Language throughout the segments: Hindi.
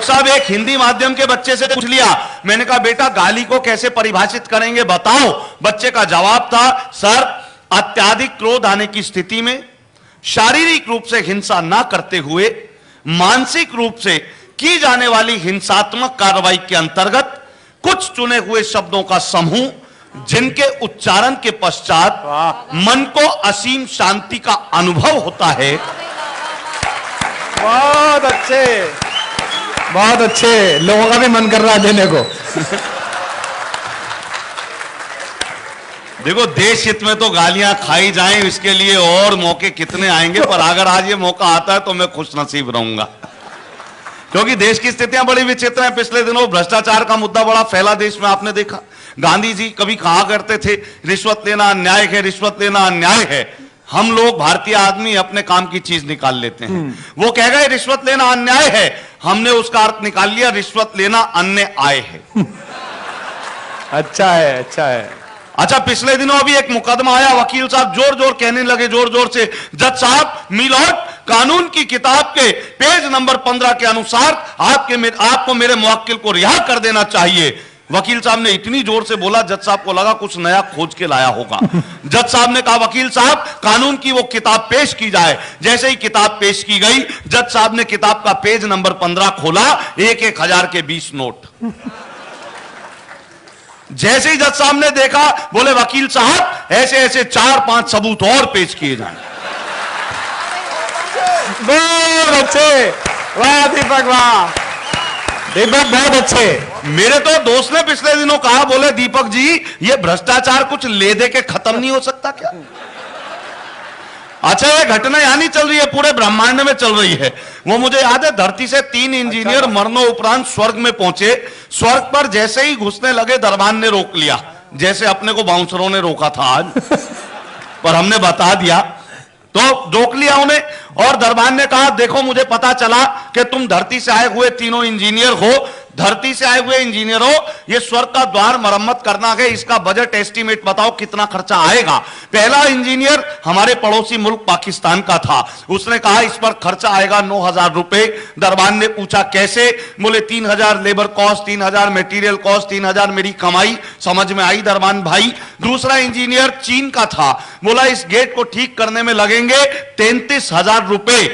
साहब एक हिंदी माध्यम के बच्चे से पूछ लिया, मैंने कहा बेटा गाली को कैसे परिभाषित करेंगे बताओ। बच्चे का जवाब था, सर अत्याधिक क्रोध आने की स्थिति में शारीरिक रूप से हिंसा ना करते हुए मानसिक रूप से की जाने वाली हिंसात्मक कार्रवाई के अंतर्गत कुछ चुने हुए शब्दों का समूह जिनके उच्चारण के पश्चात मन को असीम शांति का अनुभव होता है। बहुत अच्छे, बहुत अच्छे, लोगों का भी मन कर रहा है देने को। देखो देश हित में तो गालियां खाई जाएं, इसके लिए और मौके कितने आएंगे, पर अगर आज ये मौका आता है तो मैं खुश नसीब रहूंगा, क्योंकि देश की स्थितियां बड़ी विचित्र हैं। पिछले दिनों भ्रष्टाचार का मुद्दा बड़ा फैला देश में, आपने देखा। गांधी जी कभी कहा करते थे रिश्वत लेना अन्याय है, रिश्वत लेना अन्याय है। हम लोग भारतीय आदमी अपने काम की चीज निकाल लेते हैं। वो कह गए रिश्वत लेना अन्याय है, हमने उसका अर्थ निकाल लिया रिश्वत लेना अन्य आय है। अच्छा है, अच्छा है। अच्छा पिछले दिनों अभी एक मुकदमा आया, वकील साहब जोर जोर कहने लगे, जोर जोर से, जज साहब मिलॉर्ड कानून की किताब के पेज नंबर 15 के अनुसार आपको मेरे मुवक्किल को रिहा कर देना चाहिए। वकील साहब ने इतनी जोर से बोला, जज साहब को लगा कुछ नया खोज के लाया होगा। जज साहब ने कहा वकील साहब कानून की वो किताब पेश की जाए। जैसे ही किताब पेश की गई, जज साहब ने किताब का पेज नंबर 15 खोला, 1,000 के 20 नोट। जैसे ही जज साहब ने देखा, बोले वकील साहब ऐसे ऐसे 4-5 सबूत और पेश किए जाएं। बहुत अच्छे, वाह दीपक, वाह दीपक, बहुत अच्छे। मेरे तो दोस्त ने पिछले दिनों कहा, बोले दीपक जी ये भ्रष्टाचार कुछ ले दे के खत्म नहीं हो सकता क्या? अच्छा ये घटना यहां नहीं चल रही है, पूरे ब्रह्मांड में चल रही है। वो मुझे याद है, धरती से 3 इंजीनियर मरनों उपरांत स्वर्ग में पहुंचे। स्वर्ग पर जैसे ही घुसने लगे, दरबान ने रोक लिया, जैसे अपने को बाउंसरों ने रोका था आज। पर हमने बता दिया तो रोक लिया उन्हें, और दरबान ने कहा देखो मुझे पता चला कि तुम धरती से आए हुए तीनों इंजीनियर हो। धरती से आए हुए इंजीनियर हो, ये स्वर्ग का द्वार मरम्मत करना है, इसका बजट एस्टीमेट बताओ कितना खर्चा आएगा। पहला इंजीनियर हमारे पड़ोसी मुल्क पाकिस्तान का था, उसने कहा इस पर खर्चा आएगा 9,000 रुपए। दरबान ने पूछा कैसे? बोले 3,000 लेबर कॉस्ट, 3,000 मटेरियल कॉस्ट, 3,000 मेरी कमाई। समझ में आई दरबान भाई। दूसरा इंजीनियर चीन का था, बोला इस गेट को ठीक करने में लगेंगे 33,000 रुपए।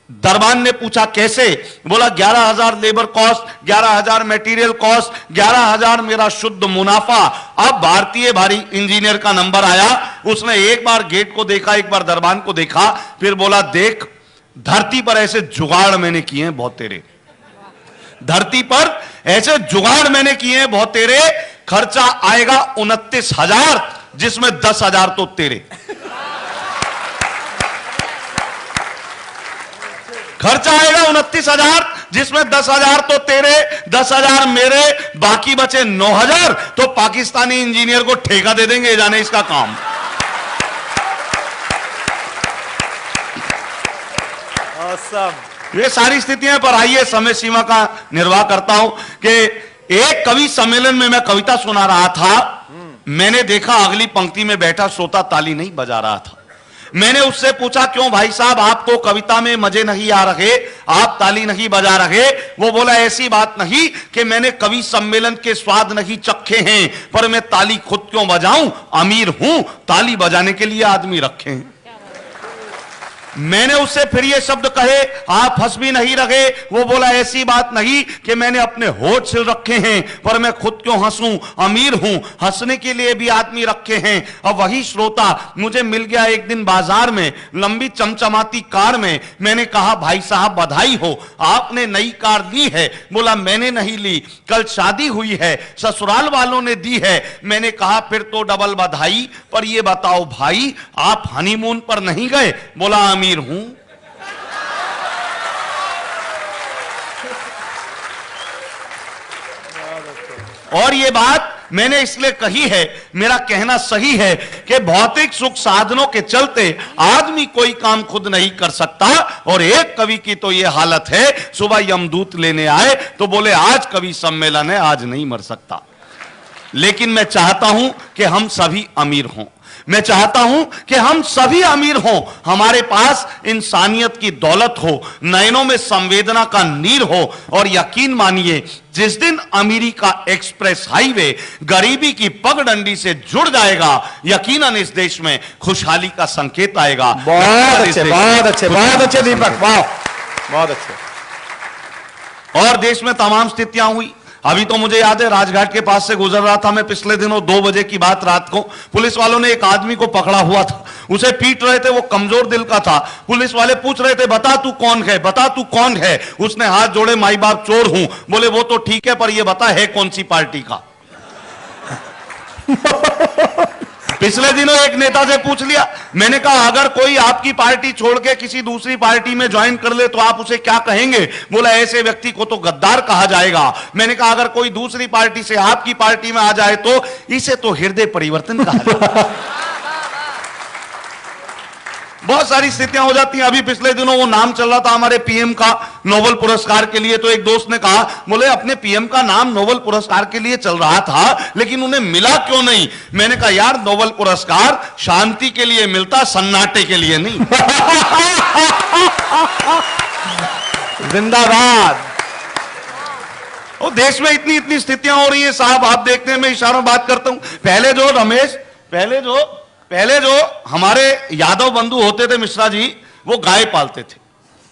दरबान ने पूछा कैसे? बोला 11,000 लेबर कॉस्ट, 11,000 मटेरियल कॉस्ट, 11,000 मेरा शुद्ध मुनाफा। अब भारतीय भारी इंजीनियर का नंबर आया, उसने एक बार गेट को देखा, एक बार दरबान को देखा, फिर बोला देख धरती पर ऐसे जुगाड़ मैंने किए हैं बहुत तेरे, धरती पर ऐसे जुगाड़ मैंने किए हैं बहुत तेरे, खर्चा आएगा 29,000 जिसमें 10,000 तो तेरे। खर्चा आएगा 29,000 जिसमें 10,000 तो तेरे, 10,000 मेरे, बाकी बचे 9,000 तो पाकिस्तानी इंजीनियर को ठेका दे देंगे, जाने इसका काम। ये सारी स्थितियां, पर आइए समय सीमा का निर्वाह करता हूं कि एक कवि सम्मेलन में मैं कविता सुना रहा था। मैंने देखा अगली पंक्ति में बैठा श्रोता ताली नहीं बजा रहा था। मैंने उससे पूछा क्यों भाई साहब, आपको कविता में मजे नहीं आ रहे, आप ताली नहीं बजा रहे? वो बोला ऐसी बात नहीं कि मैंने कवि सम्मेलन के स्वाद नहीं चखे हैं, पर मैं ताली खुद क्यों बजाऊं, अमीर हूं, ताली बजाने के लिए आदमी रखे हैं। मैंने उससे फिर ये शब्द कहे, आप हंस भी नहीं रहे। वो बोला ऐसी बात नहीं कि मैंने अपने होठ सिल रखे हैं, पर मैं खुद क्यों हंसूं, अमीर हूं, हंसने के लिए भी आदमी रखे हैं। अब वही श्रोता मुझे मिल गया एक दिन बाजार में, लंबी चमचमाती कार में। मैंने कहा भाई साहब बधाई हो, आपने नई कार ली है। बोला मैंने नहीं ली, कल शादी हुई है, ससुराल वालों ने दी है। मैंने कहा फिर तो डबल बधाई, पर ये बताओ भाई आप हनीमून पर नहीं गए? बोला अमीर हूं। और ये बात मैंने इसलिए कही है, मेरा कहना सही है कि भौतिक सुख साधनों के चलते आदमी कोई काम खुद नहीं कर सकता। और एक कवि की तो ये हालत है, सुबह यमदूत लेने आए तो बोले आज कवि सम्मेलन है, आज नहीं मर सकता। लेकिन मैं चाहता हूं कि हम सभी अमीर हों। मैं चाहता हूं कि हम सभी अमीर हों, हमारे पास इंसानियत की दौलत हो, नयनों में संवेदना का नीर हो, और यकीन मानिए जिस दिन अमीरी का एक्सप्रेस हाईवे गरीबी की पगडंडी से जुड़ जाएगा, यकीनन इस देश में खुशहाली का संकेत आएगा। बहुत अच्छे, बहुत अच्छे, बहुत अच्छे दीपक, वाह, बहुत अच्छे। और देश में तमाम स्थितियां हुई। अभी तो मुझे याद है, राजघाट के पास से गुजर रहा था मैं पिछले दिनों, 2 बजे की बात रात को, पुलिस वालों ने एक आदमी को पकड़ा हुआ था, उसे पीट रहे थे, वो कमजोर दिल का था। पुलिस वाले पूछ रहे थे, बता तू कौन है, बता तू कौन है। उसने हाथ जोड़े, माई बाप चोर हूं। बोले वो तो ठीक है, पर ये बता है कौन सी पार्टी का। पिछले दिनों एक नेता से पूछ लिया, मैंने कहा अगर कोई आपकी पार्टी छोड़ के किसी दूसरी पार्टी में ज्वाइन कर ले तो आप उसे क्या कहेंगे। बोला ऐसे व्यक्ति को तो गद्दार कहा जाएगा। मैंने कहा अगर कोई दूसरी पार्टी से आपकी पार्टी में आ जाए तो इसे तो हृदय परिवर्तन कहा जाएगा। बहुत सारी स्थितियां हो जाती हैं। अभी पिछले दिनों वो नाम चल रहा था हमारे पीएम का नोबेल पुरस्कार के लिए, तो एक दोस्त ने कहा, बोले अपने पीएम का नाम नोबेल पुरस्कार के लिए चल रहा था लेकिन उन्हें मिला क्यों नहीं। मैंने कहा यार नोबेल पुरस्कार शांति के लिए मिलता, सन्नाटे के लिए नहीं। जिंदाबाद। और देश में इतनी इतनी स्थितियां हो रही हैं साहब, आप देखते हैं, मैं इशारों बात करता हूं। पहले जो हमारे यादव बंधु होते थे मिश्रा जी, वो गाय पालते थे।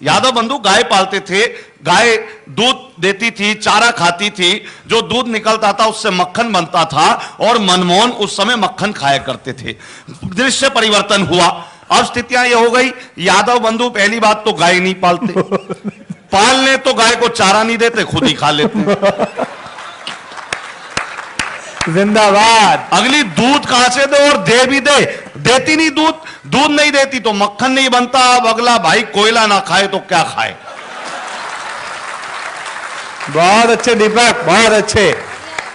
यादव बंधु गाय पालते थे, गाय दूध देती थी, चारा खाती थी, जो दूध निकलता था उससे मक्खन बनता था, और मनमोहन उस समय मक्खन खाया करते थे। दृश्य परिवर्तन हुआ। अब स्थितियां ये हो गई, यादव बंधु पहली बात तो गाय नहीं पालते, पालने तो गाय को चारा नहीं देते, खुद ही खा लेते। जिंदाबाद। अगली दूध कहां से दे, और दे भी दे, देती नहीं दूध, दूध नहीं देती तो मक्खन नहीं बनता। अब अगला भाई कोयला ना खाए तो क्या खाए। बहुत अच्छे दीपक, बहुत अच्छे।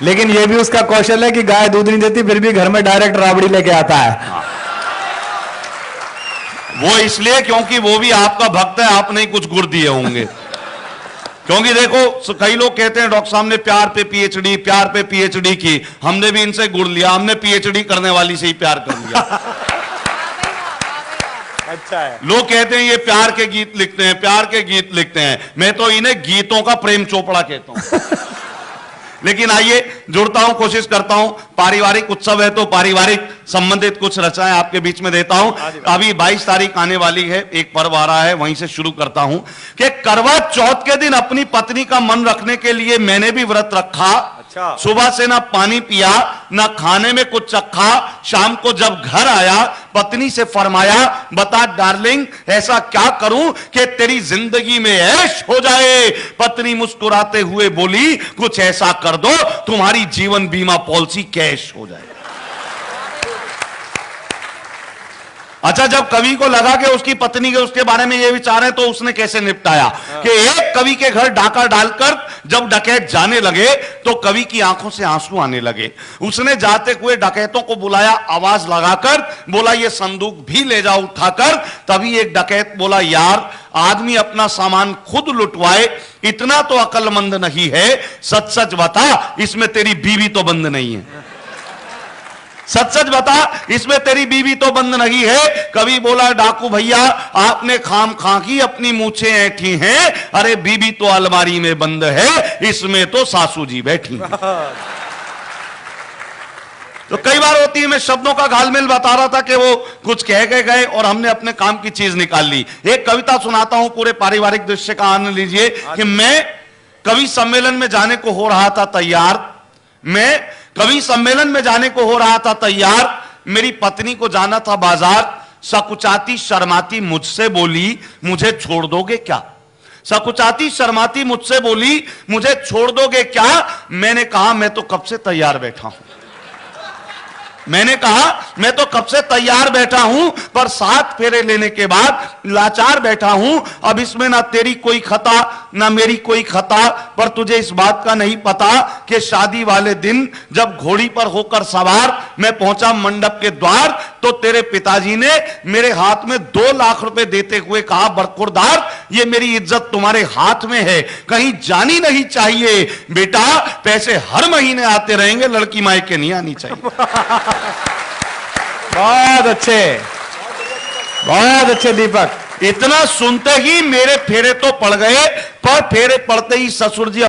लेकिन यह भी उसका कौशल है कि गाय दूध नहीं देती फिर भी घर में डायरेक्ट राबड़ी लेके आता है। वो इसलिए क्योंकि वो भी आपका भक्त है, आपने ही कुछ गुड़ दिए होंगे। क्योंकि देखो कई लोग कहते हैं डॉक्टर साहब ने प्यार पे पीएचडी की, हमने भी इनसे गुड़ लिया, हमने पीएचडी करने वाली से ही प्यार कर लिया। अच्छा है। लोग कहते हैं ये प्यार के गीत लिखते हैं, प्यार के गीत लिखते हैं, मैं तो इन्हें गीतों का प्रेम चोपड़ा कहता हूं। लेकिन आइए जुड़ता हूं, कोशिश करता हूं, पारिवारिक उत्सव है तो पारिवारिक संबंधित कुछ रचनाएं आपके बीच में देता हूं। अभी 22 तारीख आने वाली है, एक पर्व आ रहा है, वहीं से शुरू करता हूं कि करवा चौथ के दिन अपनी पत्नी का मन रखने के लिए मैंने भी व्रत रखा। अच्छा। सुबह से ना पानी पिया, ना खाने में कुछ चखा। शाम को जब घर आया पत्नी से फरमाया, बता डार्लिंग ऐसा क्या करूं कि तेरी जिंदगी में ऐश हो जाए। पत्नी मुस्कुराते हुए बोली, कुछ ऐसा कर दो तुम्हारी जीवन बीमा पॉलिसी कैश हो जाए। अच्छा, जब कवि को लगा कि उसकी पत्नी के उसके बारे में ये विचार है तो उसने कैसे निपटाया कि एक कवि के घर डाका डालकर जब डकैत जाने लगे तो कवि की आंखों से आंसू आने लगे। उसने जाते हुए डकैतों को बुलाया, आवाज लगाकर बोला ये संदूक भी ले जाओ उठाकर। तभी एक डकैत बोला, यार आदमी अपना सामान खुद लुटवाए इतना तो अक्लमंद नहीं है, सच सच बता इसमें तेरी बीवी तो बंद नहीं है। सच सच बता इसमें तेरी बीवी तो बंद नहीं है। कवि बोला, डाकू भैया आपने खाम खाकी अपनी मूछें ऐठी हैं, अरे बीवी तो अलमारी में बंद है, इसमें तो सासू जी बैठी हैं। तो कई बार होती है, मैं शब्दों का घालमेल बता रहा था कि वो कुछ कह के गए और हमने अपने काम की चीज निकाल ली। एक कविता सुनाता हूं, पूरे पारिवारिक दृश्य का आनंद लीजिए कि मैं कवि सम्मेलन में जाने को हो रहा था तैयार। कवि सम्मेलन में जाने को हो रहा था तैयार। मेरी पत्नी को जाना था बाजार। सकुचाती शर्माती मुझसे बोली, मुझे छोड़ दोगे क्या। सकुचाती शर्माती मुझसे बोली, मुझे छोड़ दोगे क्या। मैंने कहा मैं तो कब से तैयार बैठा हूं। मैंने कहा मैं तो कब से तैयार बैठा हूं, पर 7 फेरे लेने के बाद लाचार बैठा हूं। अब इसमें ना तेरी कोई खता ना मेरी कोई खता, पर तुझे इस बात का नहीं पता कि शादी वाले दिन जब घोड़ी पर होकर सवार मैं पहुंचा मंडप के द्वार, तो तेरे पिताजी ने मेरे हाथ में 2 लाख रुपए देते हुए कहा, बरखुरदार ये मेरी इज्जत तुम्हारे हाथ में है, कहीं जानी नहीं चाहिए। बेटा पैसे हर महीने आते रहेंगे, लड़की मायके नहीं आनी चाहिए। बहुत अच्छे, बहुत अच्छे दीपक। इतना सुनते ही मेरे फेरे तो पड़ गए, पर फेरे पड़ते ही ससुर जी